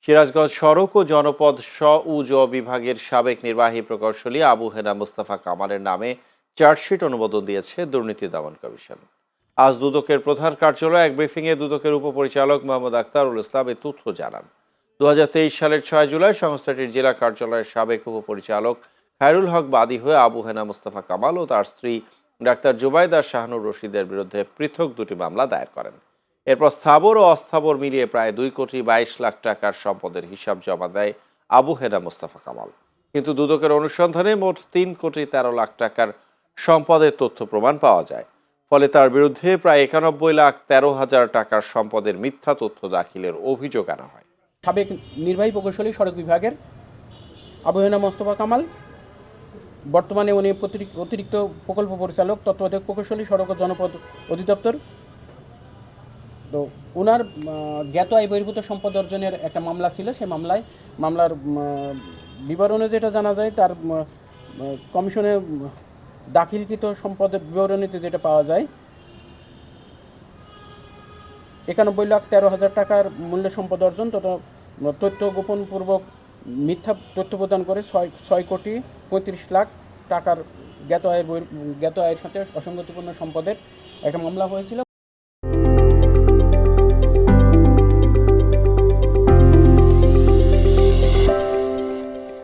সিরাজগঞ্জ সড়ক ও জনপদ স বিভাগের সাবেক নির্বাহী প্রকৌশলী আবু হেনা মোস্তফা কামালের নামে চার্জশিট অনুমোদন দিয়েছে দুর্নীতি দমন কমিশন। আজ দুদকের প্রধান কার্যালয়ে এক ব্রিফিংয়ে দুদকের উপপরিচালক মোহাম্মদ আখতারুল ইসলাম এ তথ্য জানান। 2023 সালের 6 জুলাই সংস্থাটির জেলা কার্যালয়ের সাবেক উপপরিচালক খায়রুল হক বাদী হয়ে আবু হেনা মোস্তফা কামাল ও তার স্ত্রী ডাক্তার জুবাইদা শাহানুর রশিদের বিরুদ্ধে পৃথক দুটি মামলা দায়ের করেন। এরপর স্থাবর ও অস্থাবর মিলিয়ে প্রায় 2,22,00,000 টাকার সম্পদের হিসাব জমা দেয় আবু হেনা মোস্তফা কামাল। কিন্তু দুদকের অনুসন্ধানে মোট 3,13,00,000 টাকার সম্পদের তথ্য প্রমাণ পাওয়া যায়। ফলে তার বিরুদ্ধে প্রায় 91,13,00,000 টাকার সম্পদের মিথ্যা তথ্য দাখিলের অভিযোগ আনা হয়। সাবেক নির্বাহী প্রকৌশলী সড়ক বিভাগের আবু হেনা মোস্তফা কামাল, বর্তমানে উনি অতিরিক্ত প্রকল্প পরিচালক, তত্ত্বাবধায়ক প্রকৌশলী সড়ক ও জনপদ অধিদপ্তর। তো ওনার জ্ঞাত আয় বহির্ভূত সম্পদ অর্জনের একটা মামলা ছিল। সেই মামলার বিবরণে যেটা জানা যায়, তার কমিশনে দাখিলকৃত সম্পদের বিবরণীতে যেটা পাওয়া যায়, 91,13,00,000 টাকার মূল্যের সম্পদ অর্জন, তথ্য গোপনপূর্বক মিথ্যা তথ্য প্রদান করে 6,35,00,000 টাকার জ্ঞাত আয়ের সাথে অসঙ্গতিপূর্ণ সম্পদের একটা মামলা হয়েছিল।